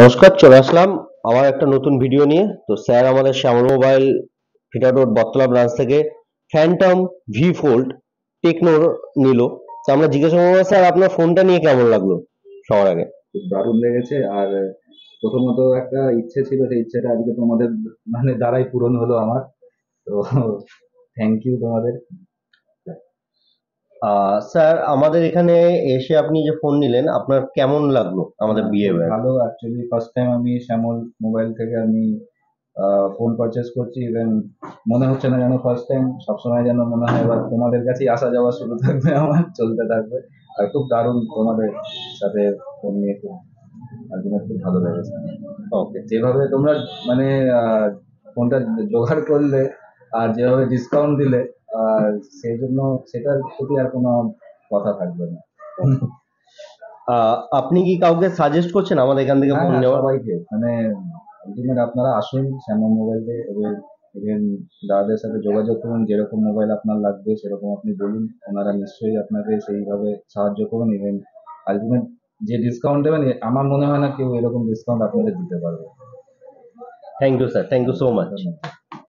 নমস্কার, চলে আসলাম আবার একটা নতুন ভিডিও নিয়ে। তো স্যার আমাদের শ্যামল মোবাইল ফিটার রোড বটতলা ব্রাঞ্চ থেকে ফ্যান্টম ভি ফোল্ড টেকনোর নিল। তো আমরা জিজ্ঞাসা করবো, স্যার আপনার ফোনটা নিয়ে কেমন লাগলো সবার আগে? খুব দারুণ লেগেছে। আর প্রথমত একটা ইচ্ছে ছিল, সেই ইচ্ছেটা আজকে তোমাদের দ্বারাই পূরণ হলো আমার। তো থ্যাংক ইউ তোমাদের। স্যার আমাদের এখানে এসে আপনি যে ফোন নিলেন, আপনার কেমন লাগলো আমাদের খুব বিহেভিয়ার? ভালো। অ্যাকচুয়ালি ফার্স্ট টাইম আমি শ্যামল মোবাইল থেকে আমি ফোন পারচেস করছি। ইভেন মনে হচ্ছে না যেন ফার্স্ট টাইম, সবসময় যেন মনে হয় এবার তোমাদের কাছেই আসা যাওয়া শুরু থাকবে, আমার চলতে থাকবে। আর খুব দারুণ তোমাদের সাথে ফোন নিয়ে খুব আলটিমেট খুব ভালো লেগেছে। ওকে। যেভাবে তোমরা মানে ফোনটা জোগাড় করলে আর যেভাবে ডিসকাউন্ট দিলে, আর সেই জন্য সেটার প্রতি আর কোনো কথা থাকবে না। আপনি কি কাউকে সাজেস্ট করছেন আমাদের এখান থেকে হ্যাঁ ফোন হ্যাঁ, নেওয়ার? সবাইকে আলটিমেট আপনারা আসুন শ্যামল মোবাইলে। ইভেন দাদাদের সাথে যোগাযোগ করুন, যেরকম মোবাইল আপনার লাগবে সেরকম আপনি বলুন, ওনারা নিশ্চয়ই আপনাকে সেইভাবে সাহায্য করুন। ইভেন আলটিমেট যে ডিসকাউন্ট দেবেন, আমার মনে হয় না কেউ এরকম ডিসকাউন্ট আপনাদের দিতে পারবে। Thank you sir, thank you so much. ধন্যবাদ।